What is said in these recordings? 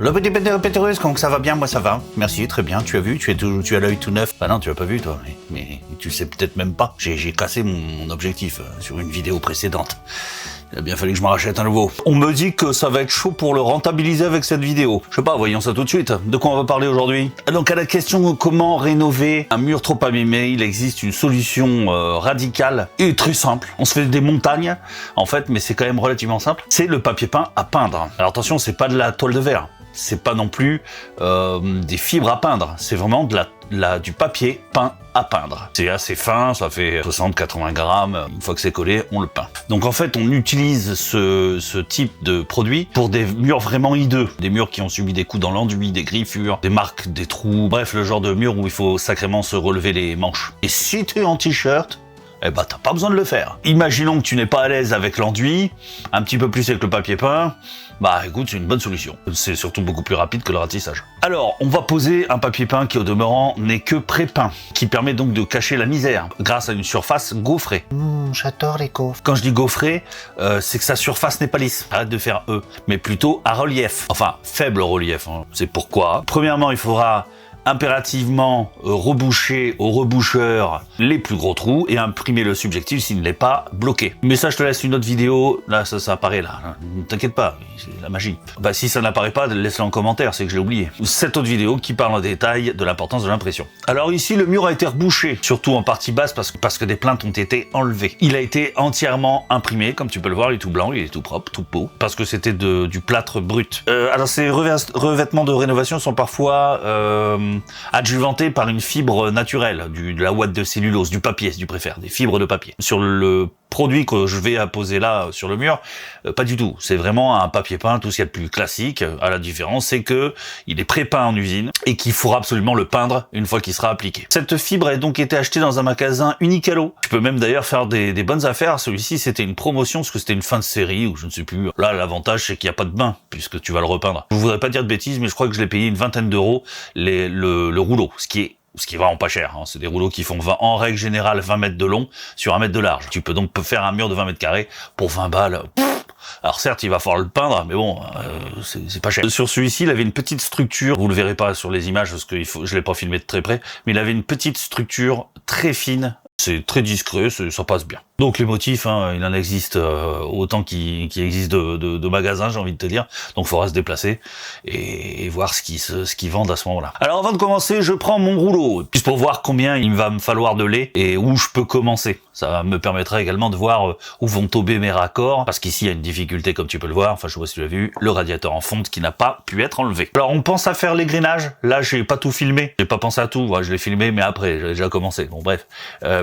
Le petit pétéreuse, donc ça va bien, moi ça va. Merci, très bien. Tu as vu, tu as l'œil tout neuf. Bah non, tu as pas vu toi, mais tu sais peut-être même pas. J'ai cassé mon objectif sur une vidéo précédente. Il a bien fallu que je m'en rachète un nouveau. On me dit que ça va être chaud pour le rentabiliser avec cette vidéo. Je sais pas, voyons ça tout de suite. De quoi on va parler aujourd'hui? Donc à la question comment rénover un mur trop abîmé, il existe une solution radicale et très simple. On se fait des montagnes, en fait, mais c'est quand même relativement simple. C'est le papier peint à peindre. Alors attention, c'est pas de la toile de verre. C'est pas non plus des fibres à peindre. C'est vraiment du papier peint à peindre. C'est assez fin, ça fait 60-80 grammes. Une fois que c'est collé, on le peint. Donc en fait, on utilise ce type de produit pour des murs vraiment hideux. Des murs qui ont subi des coups dans l'enduit, des griffures, des marques, des trous. Bref, le genre de mur où il faut sacrément se relever les manches. Et si tu es en t-shirt, eh ben t'as pas besoin de le faire. Imaginons que tu n'es pas à l'aise avec l'enduit, un petit peu plus avec le papier peint, bah écoute, c'est une bonne solution. C'est surtout beaucoup plus rapide que le ratissage. Alors, on va poser un papier peint qui au demeurant n'est que pré-peint, qui permet donc de cacher la misère, grâce à une surface gaufrée. J'adore les gaufres. Quand je dis gaufré, c'est que sa surface n'est pas lisse, arrête de faire E, mais plutôt à relief. Enfin, faible relief, hein. C'est pourquoi. Premièrement, il faudra impérativement reboucher au reboucheur les plus gros trous et imprimer le subjectif s'il ne l'est pas bloqué. Mais ça, je te laisse une autre vidéo. Là, ça apparaît là. Ne t'inquiète pas, c'est la magie. Bah, si ça n'apparaît pas, laisse-le en commentaire, c'est que je l'ai oublié. Cette autre vidéo qui parle en détail de l'importance de l'impression. Alors ici, le mur a été rebouché, surtout en partie basse parce que des plaintes ont été enlevées. Il a été entièrement imprimé, comme tu peux le voir, il est tout blanc, il est tout propre, tout beau, parce que c'était du plâtre brut. Alors ces revêtements de rénovation sont parfois adjuvanté par une fibre naturelle, de la ouate de cellulose, du papier, si tu préfères, des fibres de papier. Sur le produit que je vais apposer là sur le mur, pas du tout. C'est vraiment un papier peint, tout ce qu'il y a de plus classique. À la différence, c'est que il est pré-peint en usine et qu'il faudra absolument le peindre une fois qu'il sera appliqué. Cette fibre a donc été achetée dans un magasin Uniqalo. Tu peux même d'ailleurs faire des bonnes affaires. Celui-ci, c'était une promotion parce que c'était une fin de série ou je ne sais plus. Là, l'avantage, c'est qu'il n'y a pas de bain puisque tu vas le repeindre. Je voudrais pas dire de bêtises, mais je crois que je l'ai payé une vingtaine d'euros le rouleau, ce qui est vraiment pas cher, hein. C'est des rouleaux qui font en règle générale 20 mètres de long sur 1 mètre de large. Tu peux donc faire un mur de 20 mètres carrés pour 20 balles. Alors certes, il va falloir le peindre, mais bon, c'est pas cher. Sur celui-ci, il avait une petite structure, vous le verrez pas sur les images parce que je l'ai pas filmé de très près, mais il avait une petite structure très fine. C'est très discret, ça passe bien. Donc les motifs, hein, il en existe autant qu'il existe de magasins, j'ai envie de te dire. Donc il faudra se déplacer et voir ce qu'ils vendent à ce moment-là. Alors avant de commencer, je prends mon rouleau, juste pour voir combien il va me falloir de lait et où je peux commencer. Ça me permettra également de voir où vont tomber mes raccords, parce qu'ici il y a une difficulté comme tu peux le voir, enfin je sais pas si tu l'as vu, le radiateur en fonte qui n'a pas pu être enlevé. Alors on pense à faire l'égrenage, là j'ai pas tout filmé, j'ai pas pensé à tout, ouais, je l'ai filmé mais après, j'ai déjà commencé, bon bref.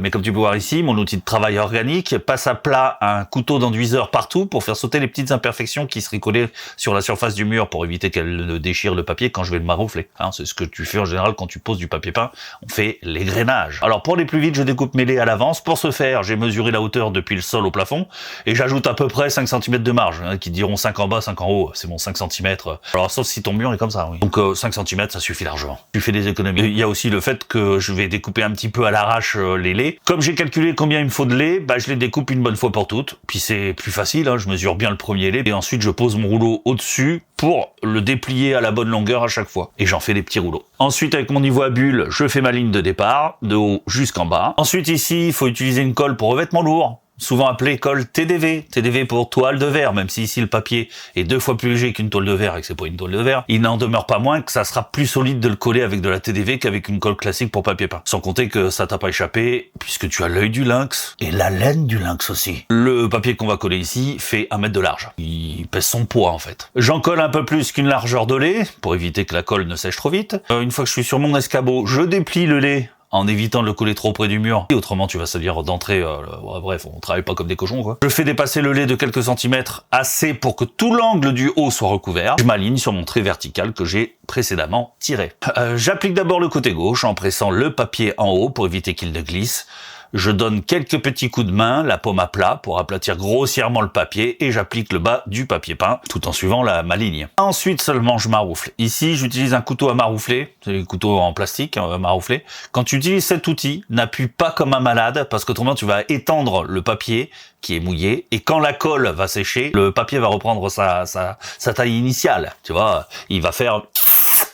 Mais comme tu peux voir ici, mon outil de travail organique passe à plat un couteau d'enduiseur partout pour faire sauter les petites imperfections qui seraient collées sur la surface du mur pour éviter qu'elle ne déchire le papier quand je vais le maroufler. Hein, c'est ce que tu fais en général quand tu poses du papier peint, on fait l'égrenage. Alors pour aller plus vite, je découpe mes laits à l'avance. Pour ce faire, j'ai mesuré la hauteur depuis le sol au plafond et j'ajoute à peu près 5 cm de marge, hein, qui diront 5 en bas, 5 en haut, c'est bon 5 cm. Alors sauf si ton mur est comme ça, oui. Donc 5 cm ça suffit largement. Tu fais des économies. Il y a aussi le fait que je vais découper un petit peu à l'arrache les laits. Comme j'ai calculé combien il me faut de lait, bah je les découpe une bonne fois pour toutes. Puis c'est plus facile, hein, je mesure bien le premier lait et ensuite je pose mon rouleau au-dessus pour le déplier à la bonne longueur à chaque fois. Et j'en fais des petits rouleaux. Ensuite, avec mon niveau à bulle, je fais ma ligne de départ, de haut jusqu'en bas. Ensuite, ici, il faut utiliser une colle pour revêtement lourd, souvent appelée colle TDV. TDV pour toile de verre, même si ici le papier est 2 fois plus léger qu'une toile de verre et que c'est pas une toile de verre, il n'en demeure pas moins que ça sera plus solide de le coller avec de la TDV qu'avec une colle classique pour papier peint. Sans compter que ça t'a pas échappé, puisque tu as l'œil du lynx et la laine du lynx aussi. Le papier qu'on va coller ici fait 1 mètre de large. Il pèse son poids en fait. J'en colle un peu plus qu'une largeur de lait, pour éviter que la colle ne sèche trop vite. Une fois que je suis sur mon escabeau, je déplie le lait en évitant de le coller trop près du mur. Et autrement, tu vas se dire d'entrée, bref, on travaille pas comme des cochons, quoi. Je fais dépasser le lait de quelques centimètres, assez pour que tout l'angle du haut soit recouvert. Je m'aligne sur mon trait vertical que j'ai précédemment tiré. J'applique d'abord le côté gauche en pressant le papier en haut pour éviter qu'il ne glisse. je donne quelques petits coups de main, la paume à plat, pour aplatir grossièrement le papier et j'applique le bas du papier peint tout en suivant ma ligne. Ensuite seulement je maroufle. Ici j'utilise un couteau à maroufler, c'est des couteaux en plastique à maroufler. Quand tu utilises cet outil, n'appuie pas comme un malade parce qu'autrement tu vas étendre le papier qui est mouillé et quand la colle va sécher, le papier va reprendre sa taille initiale. Tu vois, il va faire...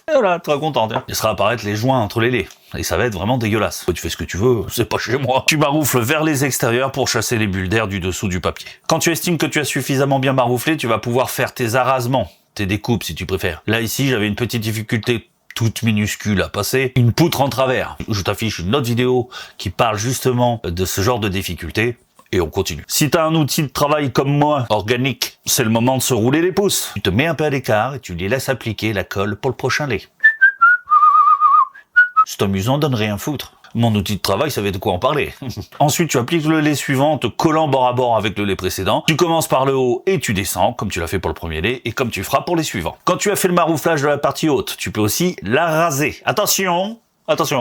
Et voilà, très content. Il sera apparaître les joints entre les laits. Et ça va être vraiment dégueulasse. Tu fais ce que tu veux, c'est pas chez moi. Tu maroufles vers les extérieurs pour chasser les bulles d'air du dessous du papier. Quand tu estimes que tu as suffisamment bien marouflé, tu vas pouvoir faire tes arasements, tes découpes si tu préfères. Là ici, j'avais une petite difficulté toute minuscule à passer, une poutre en travers. Je t'affiche une autre vidéo qui parle justement de ce genre de difficulté. Et on continue. Si t'as un outil de travail comme moi, organique, c'est le moment de se rouler les pouces. Tu te mets un peu à l'écart et tu les laisses appliquer la colle pour le prochain lait. C'est amusant de ne rien foutre. Mon outil de travail savait de quoi en parler. Ensuite, tu appliques le lait suivant en te collant bord à bord avec le lait précédent. Tu commences par le haut et tu descends, comme tu l'as fait pour le premier lait, et comme tu feras pour les suivants. Quand tu as fait le marouflage de la partie haute, tu peux aussi la raser. Attention,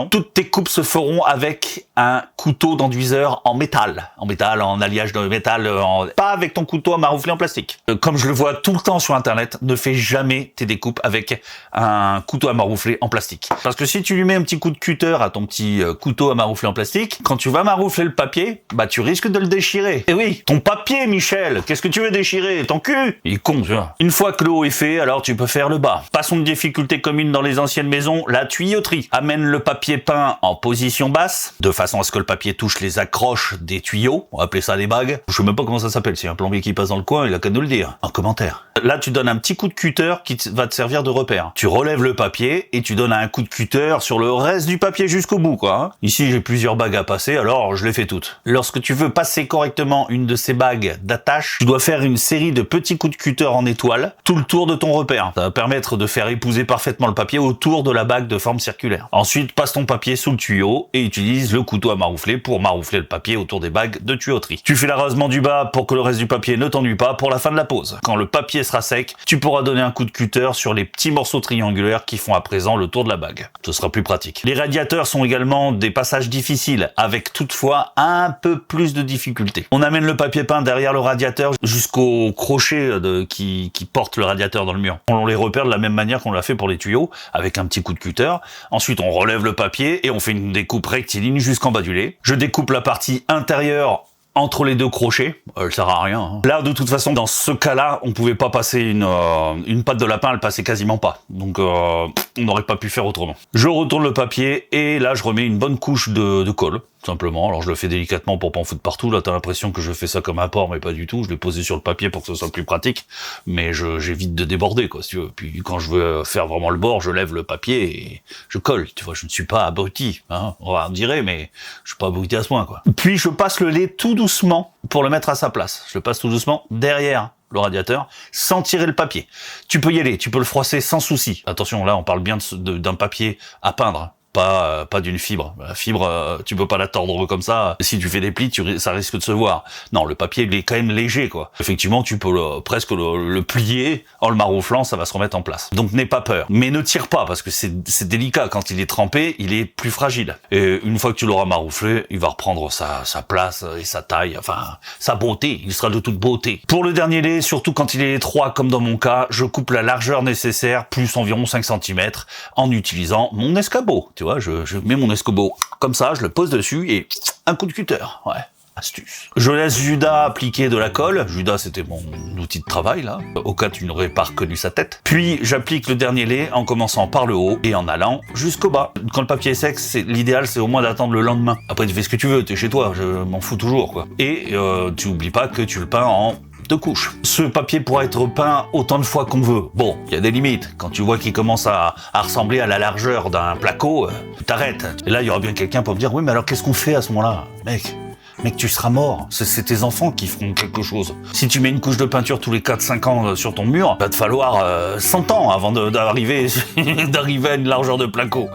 toutes tes coupes se feront avec un couteau d'enduiseur en métal, en alliage de métal, pas avec ton couteau à maroufler en plastique. Comme je le vois tout le temps sur internet, ne fais jamais tes découpes avec un couteau à maroufler en plastique. Parce que si tu lui mets un petit coup de cutter à ton petit couteau à maroufler en plastique, quand tu vas maroufler le papier, bah tu risques de le déchirer. Et oui, ton papier, Michel, qu'est-ce que tu veux déchirer? Ton cul? Il est con, tu vois. Une fois que le haut est fait, alors tu peux faire le bas. Passons de difficulté commune dans les anciennes maisons, la tuyauterie. Amène le papier peint en position basse, de façon à ce que le papier touche les accroches des tuyaux, on va appeler ça des bagues. Je sais même pas comment ça s'appelle, c'est un plombier qui passe dans le coin, il a qu'à nous le dire, en commentaire. Là, tu donnes un petit coup de cutter qui va te servir de repère. Tu relèves le papier et tu donnes un coup de cutter sur le reste du papier jusqu'au bout, quoi. Hein. Ici, j'ai plusieurs bagues à passer, alors je les fais toutes. Lorsque tu veux passer correctement une de ces bagues d'attache, tu dois faire une série de petits coups de cutter en étoile, tout le tour de ton repère. Ça va permettre de faire épouser parfaitement le papier autour de la bague de forme circulaire. Ensuite, passe ton papier sous le tuyau et utilise le couteau à maroufler pour maroufler le papier autour des bagues de tuyauterie. Tu fais l'arasement du bas pour que le reste du papier ne t'ennuie pas pour la fin de la pose. Quand le papier sera sec, tu pourras donner un coup de cutter sur les petits morceaux triangulaires qui font à présent le tour de la bague. Ce sera plus pratique. Les radiateurs sont également des passages difficiles, avec toutefois un peu plus de difficulté. On amène le papier peint derrière le radiateur jusqu'au crochet qui porte le radiateur dans le mur. On les repère de la même manière qu'on l'a fait pour les tuyaux, avec un petit coup de cutter. Ensuite, on relève le papier et on fait une découpe rectiligne jusqu'en bas du lait. Je découpe la partie intérieure entre les deux crochets, elle sert à rien. Hein. Là, de toute façon, dans ce cas-là, on pouvait pas passer une patte de lapin, elle passait quasiment pas. Donc, on n'aurait pas pu faire autrement. Je retourne le papier et là, je remets une bonne couche de colle. Simplement, alors je le fais délicatement pour pas en foutre partout, là t'as l'impression que je fais ça comme un porc, mais pas du tout, je l'ai posé sur le papier pour que ce soit plus pratique, mais j'évite de déborder, quoi, si tu veux. Puis quand je veux faire vraiment le bord, je lève le papier et je colle, tu vois, je ne suis pas abruti, hein, on va dire, mais je suis pas abruti à ce point, quoi. Puis je passe le lait tout doucement pour le mettre à sa place, je le passe tout doucement derrière le radiateur, sans tirer le papier. Tu peux y aller, tu peux le froisser sans souci. Attention, là on parle bien d'un papier à peindre. Pas d'une fibre. La fibre, tu peux pas la tordre comme ça. Si tu fais des plis, ça risque de se voir. Non, le papier, il est quand même léger, quoi. Effectivement, tu peux presque le plier en le marouflant, ça va se remettre en place. Donc, n'aie pas peur. Mais ne tire pas, parce que c'est délicat. Quand il est trempé, il est plus fragile. Et une fois que tu l'auras marouflé, il va reprendre sa place et sa taille, enfin, sa beauté. Il sera de toute beauté. Pour le dernier lait, surtout quand il est étroit, comme dans mon cas, je coupe la largeur nécessaire, plus environ 5 cm, en utilisant mon escabeau. Tu vois, je mets mon escabeau comme ça, je le pose dessus et un coup de cutter. Ouais, astuce. Je laisse Judas appliquer de la colle. Judas, c'était mon outil de travail, là, au cas où tu n'aurais pas reconnu sa tête. Puis, j'applique le dernier lait en commençant par le haut et en allant jusqu'au bas. Quand le papier est sec, l'idéal, c'est au moins d'attendre le lendemain. Après, tu fais ce que tu veux, t'es chez toi, je m'en fous toujours, quoi. Et tu oublies pas que tu le peins en 2 couches. Ce papier pourra être peint autant de fois qu'on veut. Bon, il y a des limites. Quand tu vois qu'il commence à ressembler à la largeur d'un placo, t'arrêtes. Et là, il y aura bien quelqu'un pour me dire, oui, mais alors qu'est-ce qu'on fait à ce moment-là? Mec, tu seras mort. C'est tes enfants qui feront quelque chose. Si tu mets une couche de peinture tous les 4-5 ans sur ton mur, va te falloir 100 ans avant d'arriver à une largeur de placo.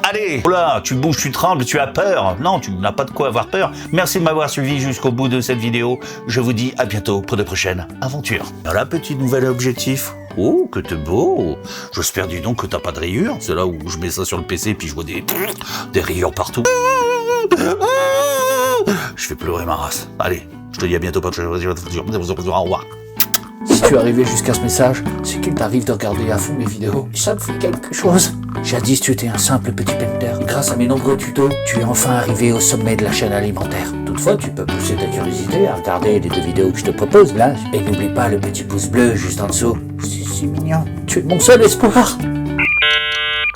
Allez, voilà, tu bouges, tu trembles, tu as peur. Non, tu n'as pas de quoi avoir peur. Merci de m'avoir suivi jusqu'au bout de cette vidéo. Je vous dis à bientôt pour de prochaines aventures. Voilà, petit nouvel objectif. Oh, que t'es beau. J'espère dis donc que t'as pas de rayures. C'est là où je mets ça sur le PC puis je vois des rayures partout. Je fais pleurer ma race. Allez, je te dis à bientôt. Au revoir. Si tu es arrivé jusqu'à ce message, c'est qu'il t'arrive de regarder à fond mes vidéos. Ça me fait quelque chose. Jadis, tu étais un simple petit pender. Grâce à mes nombreux tutos, tu es enfin arrivé au sommet de la chaîne alimentaire. Toutefois, tu peux pousser ta curiosité à regarder les 2 vidéos que je te propose là. Et n'oublie pas le petit pouce bleu juste en dessous. C'est si mignon. Tu es mon seul espoir.